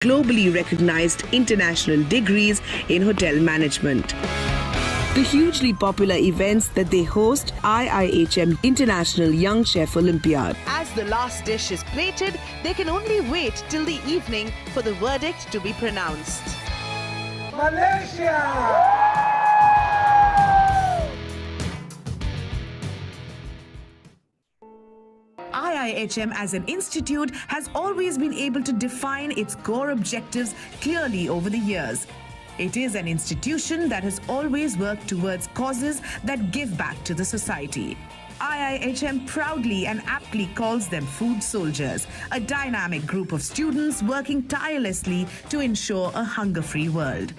globally recognized international degrees in hotel management. The hugely popular events that they host, IIHM International Young Chef Olympiad. As the last dish is plated, they can only wait till the evening for the verdict to be pronounced. Malaysia! IIHM as an institute has always been able to define its core objectives clearly over the years. It is an institution that has always worked towards causes that give back to the society. IIHM proudly and aptly calls them food soldiers, a dynamic group of students working tirelessly to ensure a hunger-free world.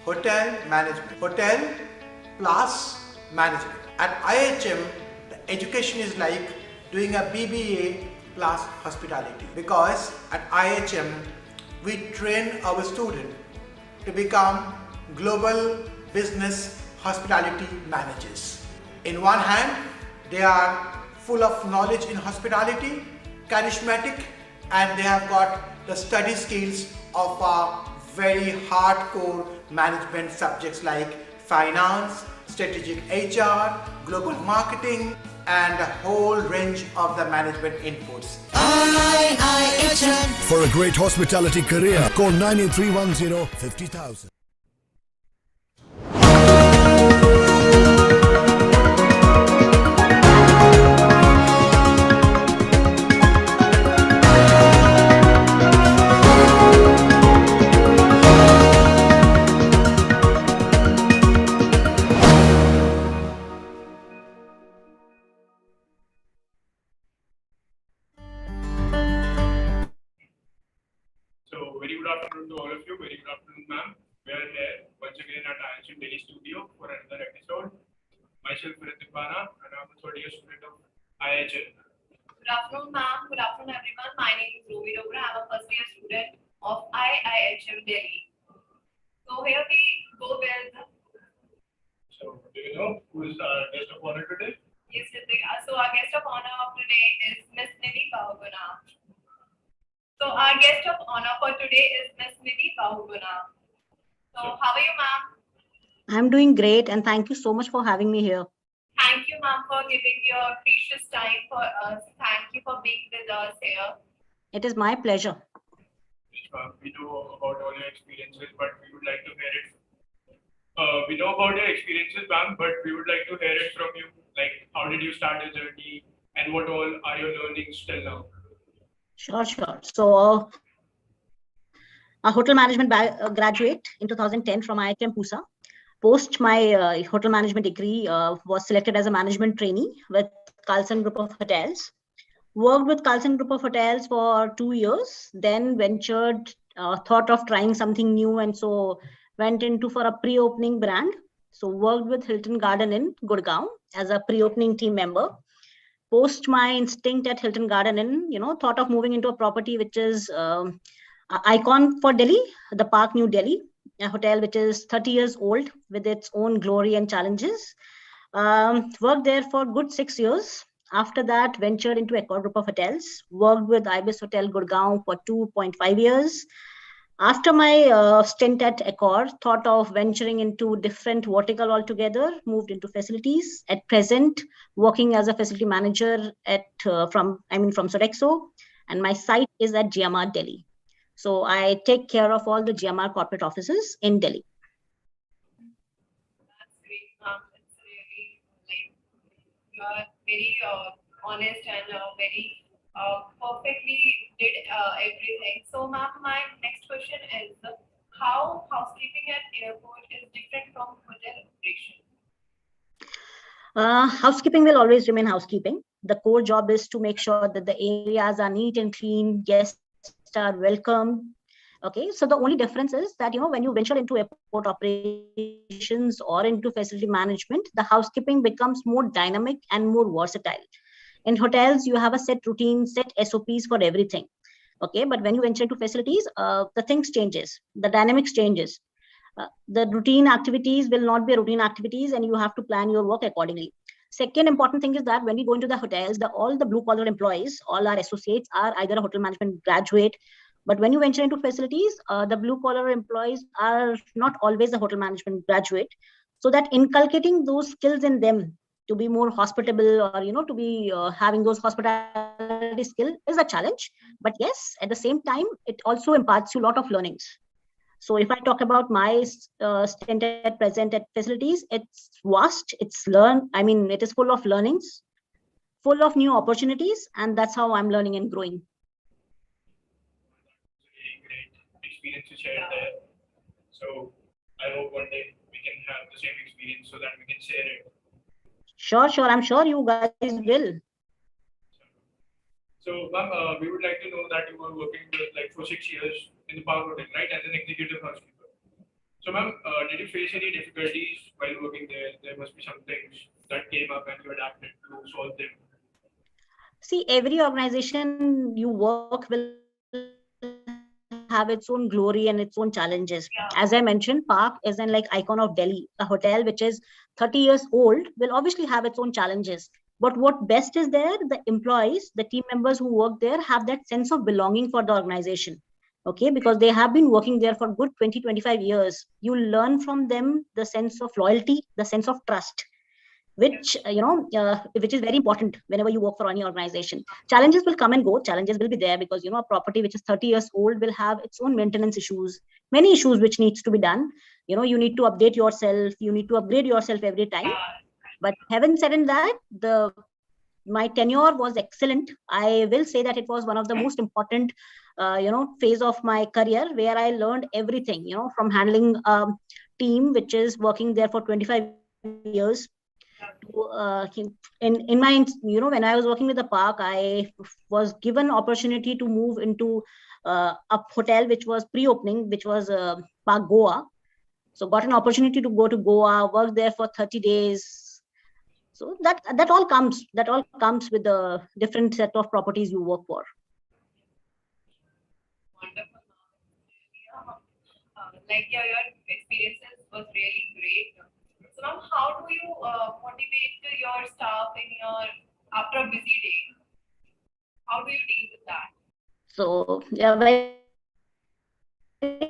Hotel management. Hotel plus management. At IIHM, the education is like doing a BBA plus hospitality. Because at IIHM, we train our students to become global business hospitality managers. In one hand, they are full of knowledge in hospitality, charismatic, and they have got the study skills of very hardcore management subjects like finance, strategic HR, global marketing, and a whole range of the management inputs. IIHM. For a great hospitality career, call 98310 50,000. Very good afternoon to all of you. Very good afternoon, ma'am. We are here once again at IIHM Delhi studio for another episode. Myself, Bhauguna, and I'm a third year student of IIHM. Good afternoon, ma'am. Good afternoon, everyone. My name is Bhauguna. I'm a first year student of IIHM Delhi. So here we go with. So, do you know who is our guest of honor today? Yes, Nidhi. So our guest of honor of today is Miss Nidhi Bhauguna. So our guest of honor for today is Miss Nidhi Bhauguna. So how are you, ma'am? I'm doing great, and thank you so much for having me here. Thank you, ma'am, for giving your precious time for us. Thank you for being with us here. It is my pleasure. We know about all your experiences, but we would like to hear it. We know about your experiences, ma'am, but we would like to hear it from you. Like, how did you start your journey, and what all are your learnings till now? Sure. So, a hotel management graduate in 2010 from IIHM Pusa. Post my hotel management degree, was selected as a management trainee with Carlson Group of Hotels. Worked with Carlson Group of Hotels for 2 years, then ventured, thought of trying something new, and so went into for a pre-opening brand. So worked with Hilton Garden Inn, Gurgaon, as a pre-opening team member. Post my instinct at Hilton Garden Inn, thought of moving into a property which is an icon for Delhi, the Park New Delhi, a hotel which is 30 years old with its own glory and challenges. Worked there for good 6 years. After that, ventured into Accor Group of Hotels, worked with Ibis Hotel Gurgaon for 2.5 years. After my stint at Accor, thought of venturing into different vertical altogether, moved into facilities. At present, working as a facility manager from Sodexo, and my site is at GMR Delhi. So I take care of all the GMR corporate offices in Delhi. That's great, ma'am. It's really you are very honest and very perfectly did everything. So, ma'am, my next question is how housekeeping at airport is different from hotel operation? Housekeeping will always remain housekeeping. The core job is to make sure that the areas are neat and clean, guests are welcome. Okay, so the only difference is that, when you venture into airport operations or into facility management, the housekeeping becomes more dynamic and more versatile. In hotels, you have a set routine, set SOPs for everything. Okay, but when you venture into facilities, the things changes, the dynamics changes. The routine activities will not be routine activities, and you have to plan your work accordingly. Second important thing is that when we go into the hotels, all the blue collar employees, all our associates are either a hotel management graduate But when you venture into facilities, the blue collar employees are not always a hotel management graduate. So that inculcating those skills in them to be more hospitable, or to be having those hospitality skill is a challenge. But yes, at the same time, it also imparts you a lot of learnings. So if I talk about my stint at present at facilities, it's vast, it is full of learnings, full of new opportunities, and that's how I'm learning and growing. Really great experience to share there. So I hope one day we can have the same experience so that we can share it. Sure. I'm sure you guys will. So, ma'am, we would like to know that you were working for 6 years in the Park Hotel, right, as an executive housekeeper. So, ma'am, did you face any difficulties while working there? There must be some things that came up and you adapted to solve them. See, every organization you work will have its own glory and its own challenges. As I mentioned, Park is an icon of Delhi. A hotel which is 30 years old will obviously have its own challenges. But what best is there, the employees, the team members who work there have that sense of belonging for the organization. Okay, because they have been working there for good 20-25 years. You learn from them the sense of loyalty, the sense of trust, which which is very important whenever you work for any organization. Challenges will come and go. Challenges will be there because a property which is 30 years old will have its own maintenance issues, many issues which needs to be done. You need to update yourself, you need to upgrade yourself every time. But having said in that, my tenure was excellent. I will say that it was one of the most important phase of my career, where I learned everything, from handling a team which is working there for 25 years. In my when I was working with the Park, I was given opportunity to move into a hotel which was pre-opening, which was Park Goa. So got an opportunity to go to Goa, work there for 30 days. So that all comes with the different set of properties you work for. Wonderful. Your experiences was really great. So now, how do you motivate your staff after a busy day? How do you deal with that? So yeah, very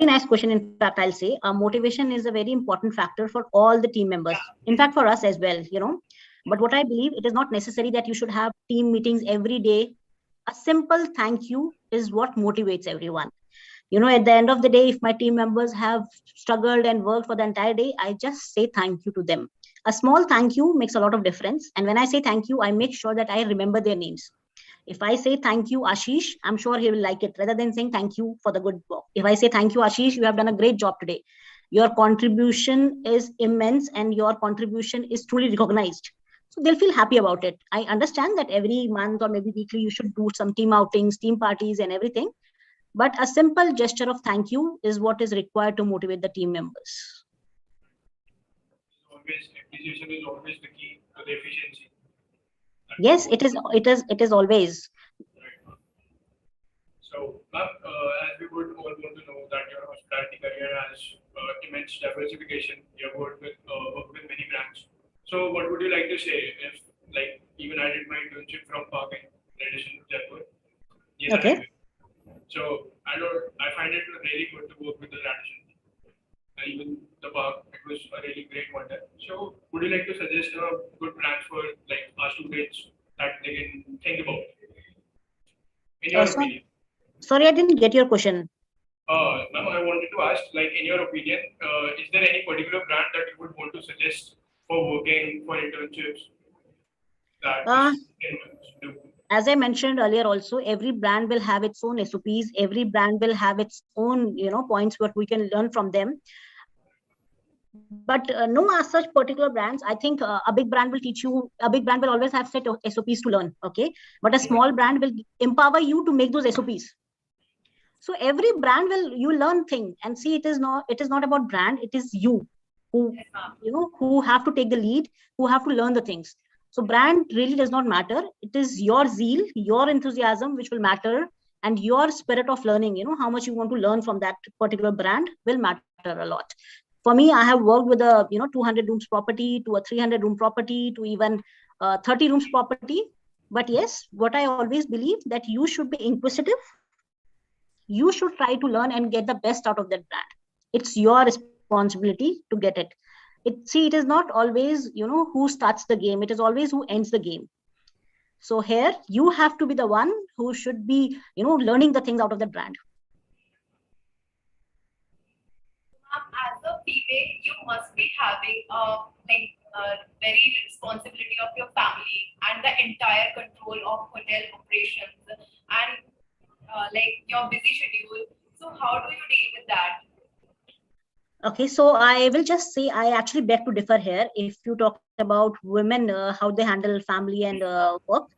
nice question. In fact, I'll say motivation is a very important factor for all the team members. In fact, for us as well, But what I believe, it is not necessary that you should have team meetings every day. A simple thank you is what motivates everyone. At the end of the day, if my team members have struggled and worked for the entire day, I just say thank you to them. A small thank you makes a lot of difference. And when I say thank you, I make sure that I remember their names. If I say thank you, Ashish, I'm sure he will like it, rather than saying thank you for the good work. If I say thank you, Ashish, you have done a great job today. Your contribution is immense and your contribution is truly recognized. So they'll feel happy about it. I understand that every month or maybe weekly, you should do some team outings, team parties and everything. But a simple gesture of thank you is what is required to motivate the team members. Appreciation is always the key to the efficiency. Yes, it is always. Right. So, ma'am, as we would all want to know that your hospitality career has immense diversification. You have worked with many brands. So, what would you like to say if, even I did my internship from Park in addition to Jaipur? Yes, okay. So I find it really good to work with the Radisson. Even the Park, it was a really great wonder. So would you like to suggest a good brand for our students that they can think about? In your opinion. Sorry, I didn't get your question. Ma'am, I wanted to ask, in your opinion, is there any particular brand that you would want to suggest for working for internships that do? As I mentioned earlier also, every brand will have its own SOPs. Every brand will have its own, points what we can learn from them. But no as such particular brands. I think a big brand will teach you, a big brand will always have set of SOPs to learn, okay? But a small brand will empower you to make those SOPs. So every brand you learn thing, and see, it is not about brand, it is you who have to take the lead, who have to learn the things. So brand really does not matter. It is your zeal, your enthusiasm, which will matter, and your spirit of learning, how much you want to learn from that particular brand will matter a lot. For me, I have worked with a 200 rooms property to a 300 room property to even 30 rooms property. But yes, what I always believe that you should be inquisitive. you should try to learn and get the best out of that brand. It's your responsibility to get it. It is not always, who starts the game. It is always who ends the game. So here you have to be the one who should be, learning the things out of the brand. As a female, you must be having very responsibility of your family and the entire control of hotel operations and your busy schedule. So how do you deal with that? Okay, so I will just say I actually beg to differ here. If you talk about women, how they handle family and work,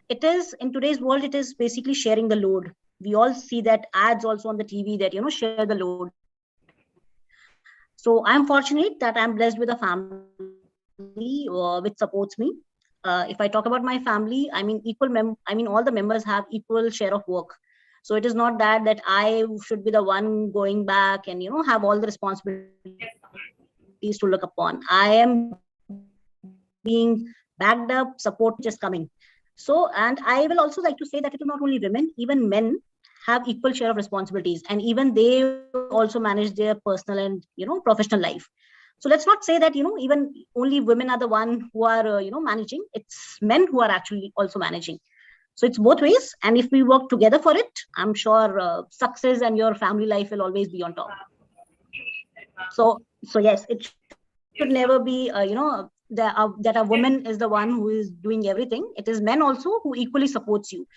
it is in today's world, it is basically sharing the load. We all see that ads also on the TV that, share the load. So I'm fortunate that I'm blessed with a family which supports me. If I talk about my family, I mean, all the members have equal share of work. So it is not that I should be the one going back and, have all the responsibilities to look upon. I am being backed up, support just coming. So, and I will also like to say that it is not only women, even men have equal share of responsibilities, and even they also manage their personal and, professional life. So let's not say that, even only women are the one who are, managing. It's men who are actually also managing. So it's both ways. And if we work together for it, I'm sure success and your family life will always be on top. So yes, it should never be, that a woman is the one who is doing everything. It is men also who equally supports you.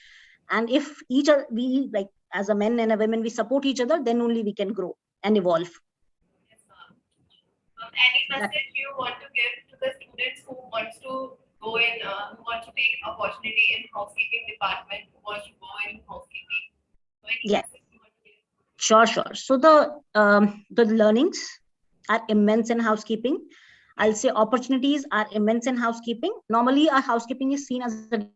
And if we, like, as a men and a women, we support each other, then only we can grow and evolve. Yes, any message you want to give to the students who wants to go in, who want to take opportunity in housekeeping department, who wants to go in housekeeping? So any message you want to give? Sure. So the learnings are immense in housekeeping. I'll say opportunities are immense in housekeeping. Normally, our housekeeping is seen as a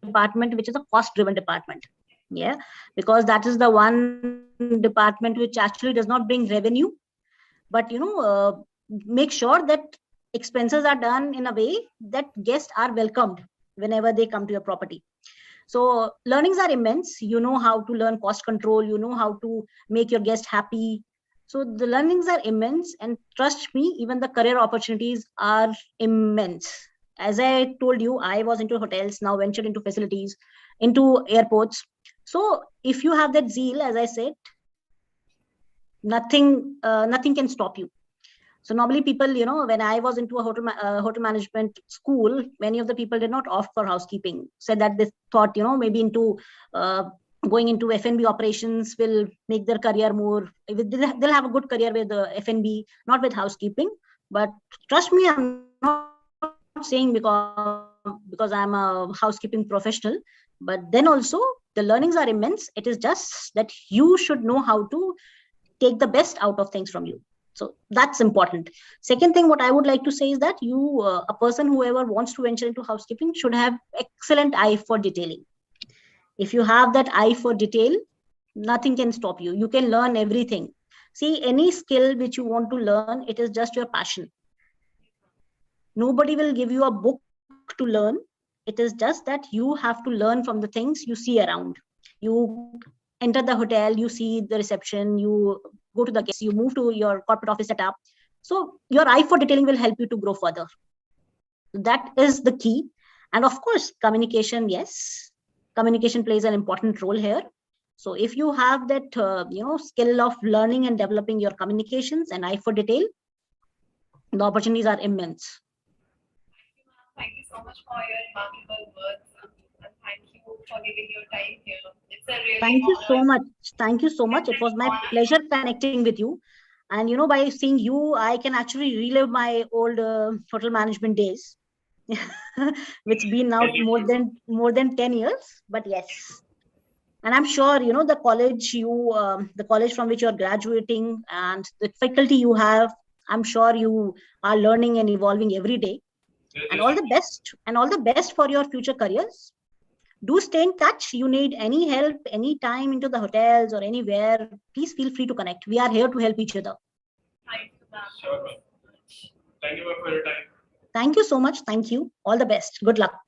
department which is a cost-driven department. Yeah, because that is the one department which actually does not bring revenue, but make sure that expenses are done in a way that guests are welcomed whenever they come to your property. So learnings are immense. You know how to learn cost control. You know how to make your guest happy. So the learnings are immense, and trust me, even the career opportunities are immense. As I told you, I was into hotels, now ventured into facilities, into airports. So if you have that zeal, as I said, nothing can stop you. So normally people, when I was into a hotel management school, many of the people did not opt for housekeeping, said that they thought, maybe into going into F&B operations will make their career more, they'll have a good career with the F&B, not with housekeeping. But trust me, I'm not saying because I'm a housekeeping professional, but then also the learnings are immense. It is just that you should know how to take the best out of things from you. So that's important. Second thing, what I would like to say is that a person whoever wants to venture into housekeeping should have excellent eye for detailing. If you have that eye for detail, nothing can stop you. You can learn everything. See, any skill which you want to learn, it is just your passion. Nobody will give you a book to learn. It is just that you have to learn from the things you see around. You enter the hotel, you see the reception, you go to the guests, you move to your corporate office setup. So your eye for detailing will help you to grow further. That is the key. And of course, communication, yes. Communication plays an important role here. So if you have that, skill of learning and developing your communications and eye for detail, the opportunities are immense. Thank you so much for your remarkable words. And thank you for giving your time here. It's a really Thank you so much. Thank you so much. It was my pleasure connecting with you. And, by seeing you, I can actually relive my old hotel management days, which been now more than 10 years. But yes. And I'm sure, the college from which you're graduating and the faculty you have, I'm sure you are learning and evolving every day. And all the best for your future careers. Do stay in touch. You need any help, any time into the hotels or anywhere, please feel free to connect. We are here to help each other. Thank you, ma'am. Sure. Thank you for your time. Thank you so much. Thank you. All the best. Good luck.